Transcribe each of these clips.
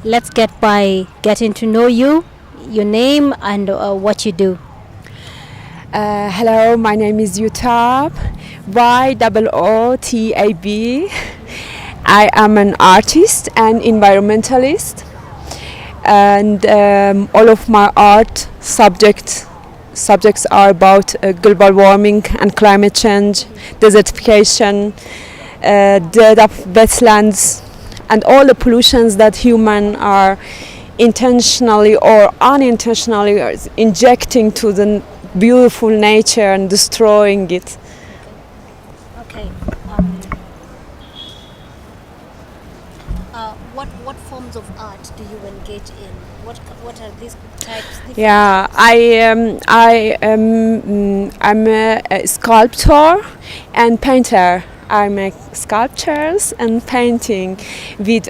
Let's get by getting to know you, your name, and what you do. Hello, my name is Yootab, Yootab. I am an artist and environmentalist, and all of my art subjects are about global warming and climate change, desertification, death of wetlands, and all the pollutions that humans are intentionally or unintentionally injecting to the beautiful nature and destroying it. Okay. What forms of art do you engage in? What are these types? Yeah, I'm a sculptor and painter. I make sculptures and painting with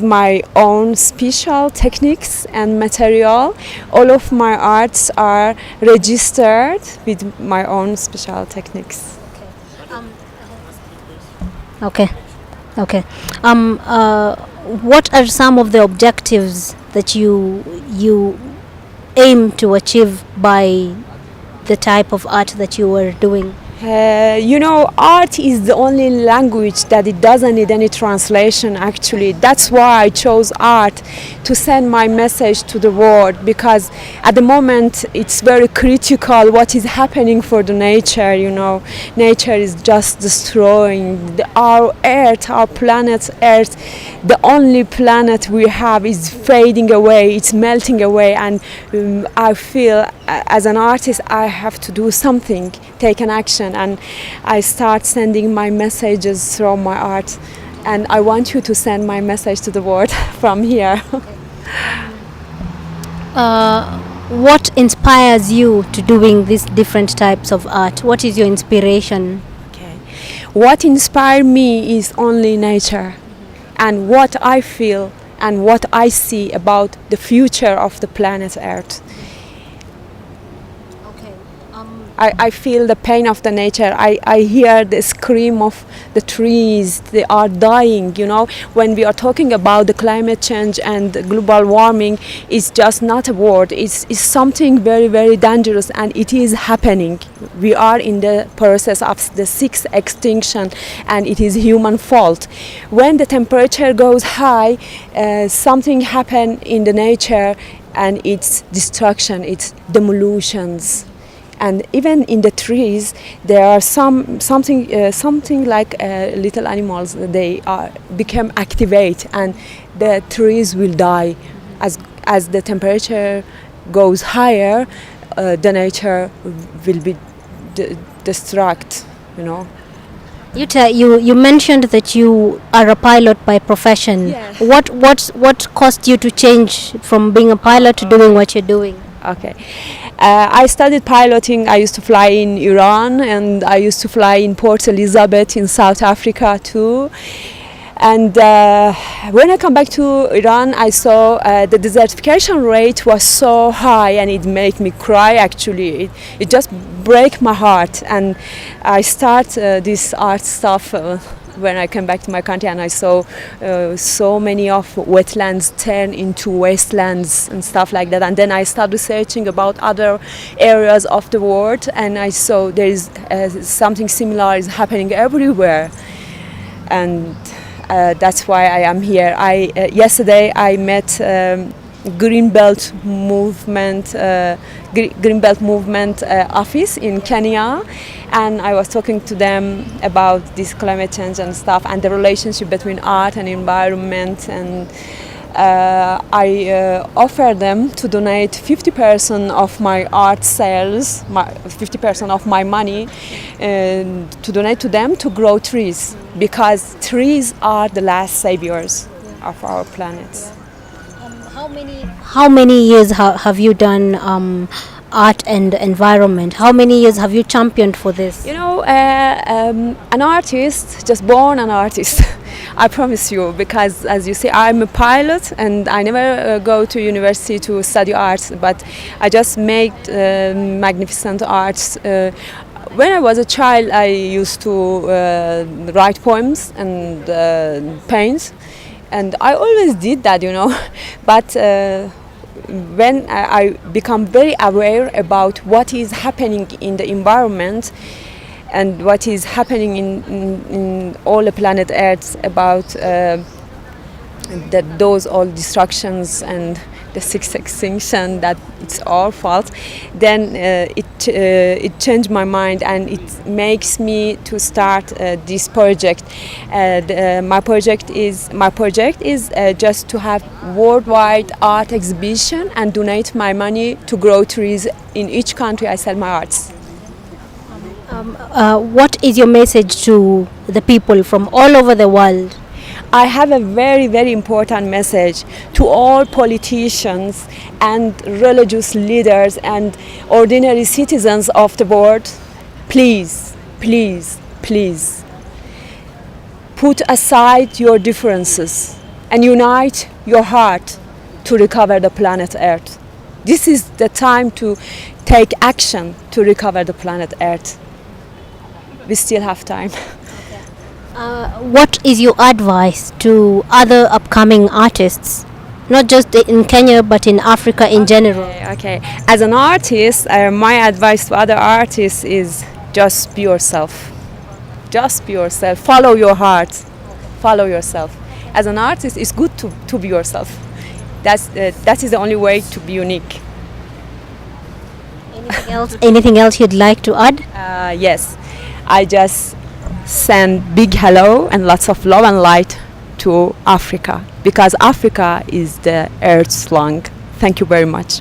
my own special techniques and material. All of my arts are registered with my own special techniques. Okay. Okay. What are some of the objectives that you aim to achieve by the type of art that you were doing? Art is the only language that it doesn't need any translation actually. That's why I chose art to send my message to the world, because at the moment it's very critical what is happening for the nature. Nature is just destroying our earth, our planet earth. The only planet we have is fading away, it's melting away, and I feel as an artist I have to do something, take an action, and I start sending my messages through my art, and I want you to send my message to the world from here. What inspires you to doing these different types of art? What is your inspiration? Okay. What inspires me is only nature and what I feel and what I see about the future of the planet Earth. I feel the pain of the nature. I hear the scream of the trees. They are dying. When we are talking about the climate change and global warming, it's just not a word. It's something very, very dangerous, and it is happening. We are in the process of the sixth extinction, and it is human fault. When the temperature goes high, something happens in the nature, and it's destruction, it's demolitions. And even in the trees, there are something like little animals. They become activate, and the trees will die. As the temperature goes higher, the nature will be destruct. You mentioned that you are a pilot by profession. Yes. What caused you to change from being a pilot to doing what you're doing? Okay. I studied piloting. I used to fly in Iran, and I used to fly in Port Elizabeth in South Africa too. And when I come back to Iran, I saw the desertification rate was so high, and it made me cry actually. It just break my heart, and I start this art stuff when I came back to my country, and I saw so many of wetlands turn into wastelands and stuff like that. And then I started researching about other areas of the world, and I saw there is something similar is happening everywhere. And that's why I am here. Yesterday I met Greenbelt movement office in Kenya, and I was talking to them about this climate change and stuff, and the relationship between art and environment. And I offered them to donate 50% of my art sales, 50% of my money, to donate to them to grow trees, because trees are the last saviors of our planet. How many years have you done art and environment? How many years have you championed for this? An artist, just born an artist. I promise you, because as you see, I'm a pilot, and I never go to university to study arts, but I just make magnificent arts. When I was a child, I used to write poems and paint. and I always did that, but when I become very aware about what is happening in the environment and what is happening in all the planet Earth, about those all destructions and the sixth extinction, that it's our fault, then it changed my mind, and it makes me to start this project. My project is just to have worldwide art exhibition and donate my money to grow trees in each country I sell my arts. What is your message to the people from all over the world? I have a very, very important message to all politicians and religious leaders and ordinary citizens of the world. Please, please, please, put aside your differences and unite your heart to recover the planet Earth. This is the time to take action to recover the planet Earth. We still have time. What is your advice to other upcoming artists, not just in Kenya but in Africa in general? Okay. As an artist, my advice to other artists is just be yourself. Just be yourself. Follow your heart. Follow yourself. As an artist, it's good to be yourself. That is the only way to be unique. Anything else you'd like to add? Yes. I just send big hello and lots of love and light to Africa, because Africa is the Earth's lung. Thank you very much.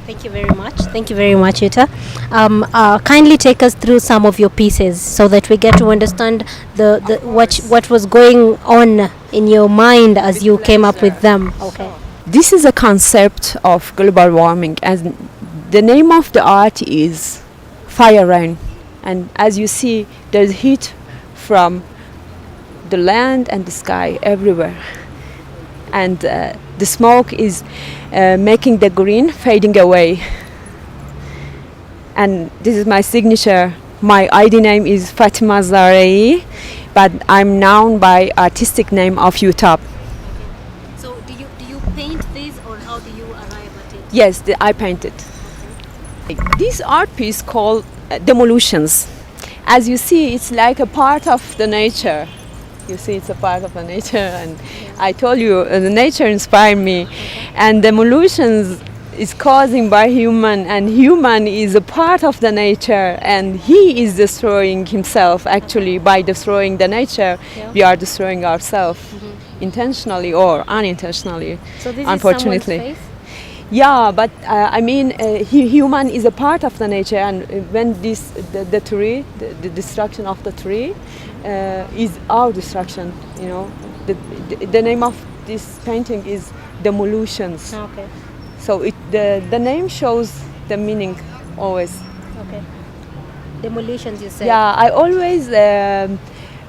Thank you very much. Thank you very much, Yuta. Kindly take us through some of your pieces so that we get to understand what was going on in your mind as you came up with them. Okay. This is a concept of global warming, and the name of the art is Fire Rain. And as you see, there's heat from the land and the sky everywhere. And the smoke is making the green fading away. And this is my signature. My ID name is Fatima Zarei, but I'm known by artistic name of Yootab. So do you paint this, or how do you arrive at it? Yes, I painted. This art piece called Demolitions. As you see, it's like a part of the nature. You see, it's a part of the nature, and I told you the nature inspired me. And Demolitions is causing by human, and human is a part of the nature, and he is destroying himself. Actually, by destroying the nature, we are destroying ourselves, intentionally or unintentionally. So this unfortunately. Is someone's face? Yeah, but human is a part of the nature, and when the tree, the destruction of the tree, is our destruction. The name of this painting is Demolitions. Okay. So the name shows the meaning always. Okay. Demolitions, you said. Yeah,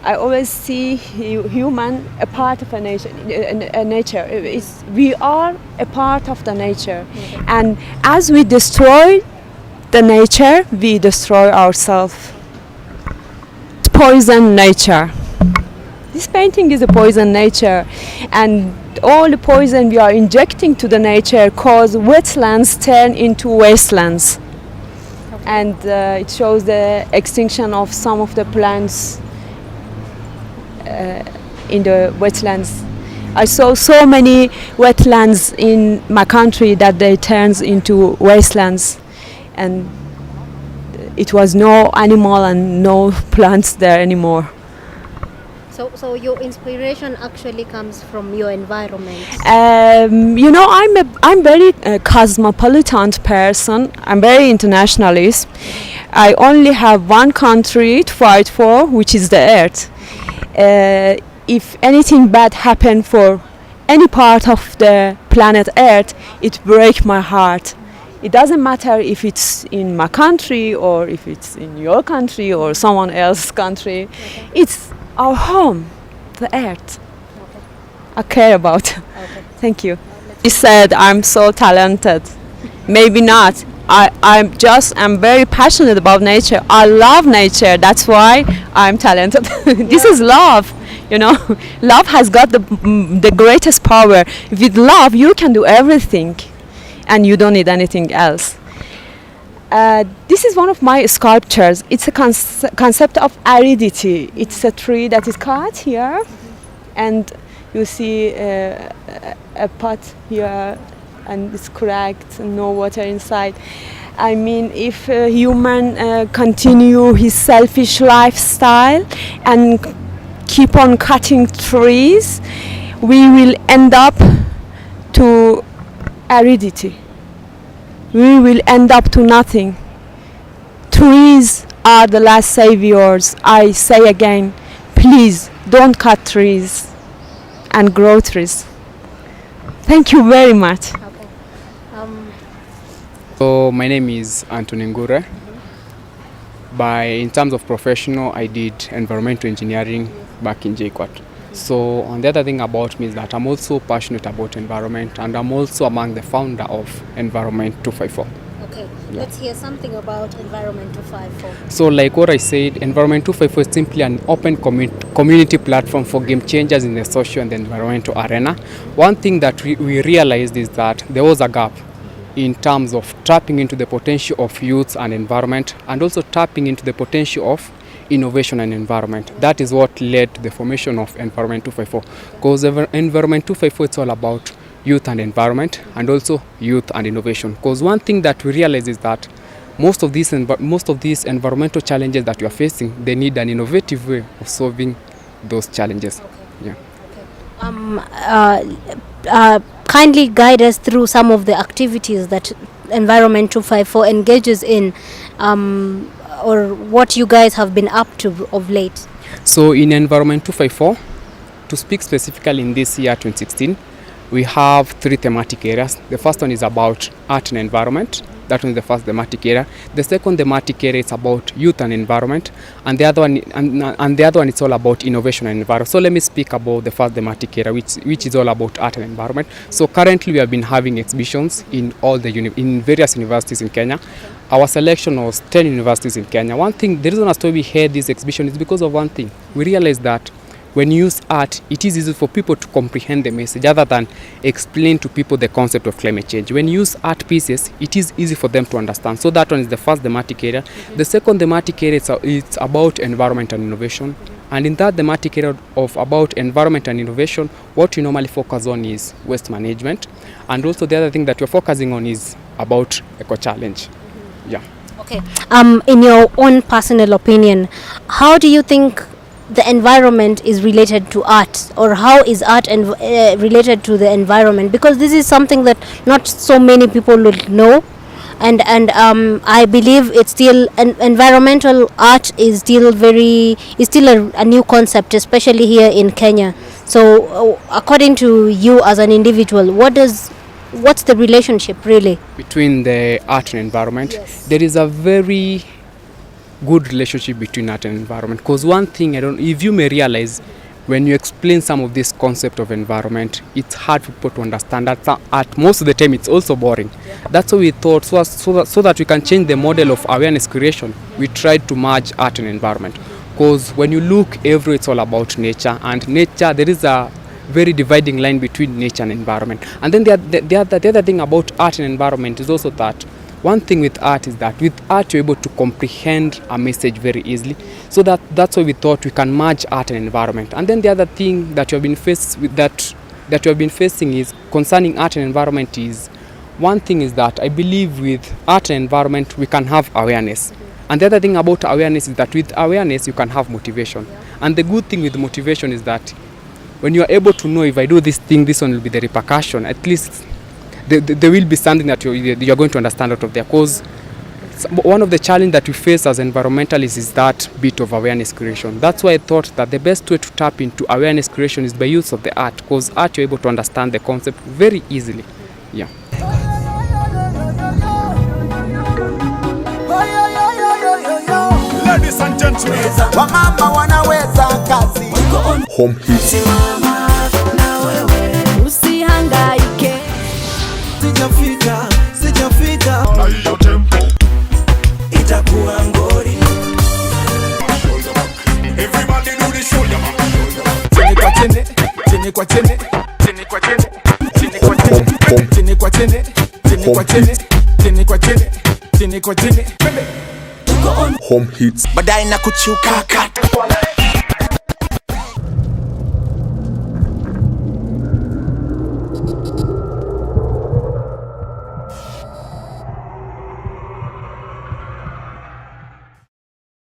I always see human a part of a nature. We are a part of the nature, and as we destroy the nature, we destroy ourselves. Poison nature. This painting is a poison nature, and all the poison we are injecting to the nature cause wetlands turn into wastelands, and it shows the extinction of some of the plants in the wetlands. I saw so many wetlands in my country that they turns into wastelands, and it was no animal and no plants there anymore. So your inspiration actually comes from your environment. I'm very cosmopolitan person. I'm very internationalist. I only have one country to fight for, which is the earth. If anything bad happened for any part of the planet Earth, it breaks my heart. It doesn't matter if it's in my country or if it's in your country or someone else's country. Okay. It's our home, the Earth. Okay. I care about. Okay. Thank you. He said, I'm so talented. Maybe not. I'm very passionate about nature. I love nature. That's why I'm talented. This is love. You know, love has got the greatest power. With love, you can do everything, and you don't need anything else. This is one of my sculptures. It's a concept of aridity. It's a tree that is cut here, and you see a pot here, and it's cracked and no water inside. I mean, if a human continue his selfish lifestyle and keep on cutting trees, we will end up to aridity. We will end up to nothing. Trees are the last saviors. I say again, please don't cut trees and grow trees. Thank you very much. Okay. So my name is Antony Ngure. In terms of professional, I did environmental engineering back in JKUAT. So on the other thing about me is that I'm also passionate about environment, and I'm also among the founder of Environment 254. Okay, let's hear something about Environment 254. So like what I said, Environment 254 is simply an open community platform for game changers in the social and the environmental arena. One thing that we realized is that there was a gap in terms of tapping into the potential of youth and environment, and also tapping into the potential of innovation and environment. That is what led to the formation of Environment 254. Because Environment 254, it's all about youth and environment, and also youth and innovation. Because one thing that we realize is that most of these environmental challenges that we are facing, they need an innovative way of solving those challenges. Okay. Yeah. Kindly guide us through some of the activities that Environment 254 engages in, or what you guys have been up to of late. So in Environment 254, to speak specifically in this year 2016, we have 3 thematic areas. The first one is about art and environment. That one is the first thematic area. The second thematic area is about youth and environment, and the other one is all about innovation and environment. So let me speak about the first thematic area, which is all about art and environment. So currently we have been having exhibitions in in various universities in Kenya. Our selection was 10 universities in Kenya. One thing, the reason as to we had this exhibition is because of one thing. We realized that when you use art, it is easy for people to comprehend the message other than explain to people the concept of climate change. When you use art pieces, it is easy for them to understand. So that one is the first thematic area. The second thematic area is about environment and innovation. And in that thematic area of about environment and innovation, what we normally focus on is waste management. And also the other thing that we're focusing on is about eco-challenge. Yeah. Okay. In your own personal opinion, how do you think the environment is related to art, or how is art related to the environment? Because this is something that not so many people will know, and I believe it's still environmental art is still a new concept, especially here in Kenya. So according to you as an individual, what's the relationship really between the art and environment? Yes. There is a very good relationship between art and environment, because one thing if you may realize, when you explain some of this concept of environment, it's hard for people to understand. At most of the time it's also boring. That's what we thought, so that we can change the model of awareness creation, we tried to merge art and environment. Because when you look everywhere, it's all about nature, and nature, there is a very dividing line between nature and environment. And then the other thing about art and environment is also that one thing with art is that with art you're able to comprehend a message very easily. So that's why we thought we can merge art and environment. And then the other thing that you have been faced with that you have been facing is concerning art and environment is, one thing is that I believe with art and environment we can have awareness. And the other thing about awareness is that with awareness you can have motivation. And the good thing with motivation is that when you are able to know, if I do this thing, this one will be the repercussion, at least there will be something that you're going to understand out of there. Because one of the challenges that we face as environmentalists is that bit of awareness creation. That's why I thought that the best way to tap into awareness creation is by use of the art, because art you're able to understand the concept very easily. Yeah. Ladies and gentlemen, wamama wanaweza kazi. Home hits. Na wewe usihangaike. Sijafika. Na hiyo tempo chini kwa chini, chini kwa chini, chini kwa chini, chini kwa chini, chini kwa chini, chini kwa chini, chini kwa chini. Home hits. Badai na kuchuka kat.